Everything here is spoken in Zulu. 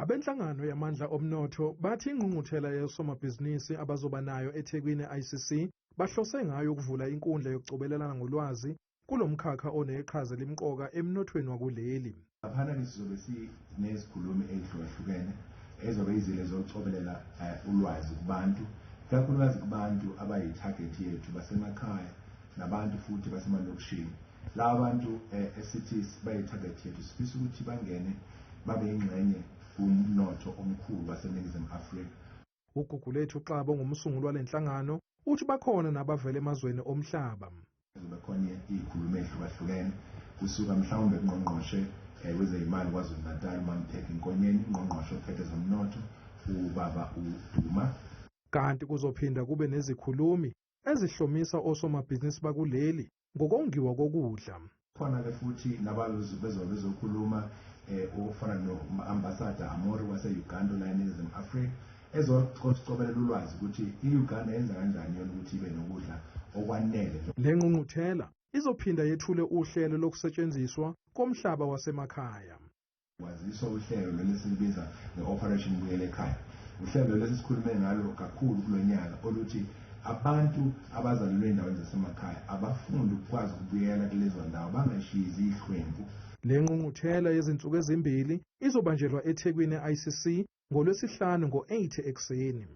Abenhlangano yamandla oMnotho bathi ingqungquthela yosomabhizinisi abazoba nayo eThekwini ICC bahlose ngayo ukuvula inkundla yokucobelelana ngolwazi kulomkhakha oneqhaza limqoka emnothweni wakuleli. Laphana sizobe sinezikhulumi ezihlukahlukene ezobe izile zokucobelela ulwazi kubantu, kakhulukazi kubantu abayi-target yethu basemakhaya nabantu futhi basemalokishini. Laba bantu esithi bayi-target yethu sifisa ukuthi bangene babe yingxenye kumnotho omkhulu waseNingizimu Afrika. uGugulethu Xaba ngumsunguli walenhlangano uthi bakhona nabavela emazweni omhlaba. Kuzobe khona izikhulumi ezihlukahlukene kusuka mhlawumbe ungqongqoshe wezeyimali KwaZulu-Natal uMamtheki Nkonyeni, ungqongqoshe ophethe zomnotho ubaba uDuma. Kanti kuzophinda kube nezikhulumi ezihlomisa osomabhizinisi bakuleli ngokongiwa kokudla. Khona-ke futhi nabaluzi bezokhuluma ofana no-ambassador Amori wase-Uganda la eNingizimu Afrika ezocobelela ulwazi ukuthi i-Uganda yenza kanjani yona ukuthi ibe nokudla okwanele. Le ngqungquthela izophinda yethule uhlelo lokusetshenziswa komhlaba wasemakhaya. Kwaziswa uhlelo lelesilibiza nge-Operation Buyela Ekhaya. Uhlelo lesikhulume ngalo kakhulu kulonyaka oluthi abantu abazalelwe ey'ndaweni zasemakhaya abafunda ukukwazi ukubuyela kulezo ndawo bangashiyi izihlwempu. Le ngqungquthela yezinsuku ezimbili izobanjelwa eThekwini ICC ngoLwesihlanu ngo-8 ekuseni.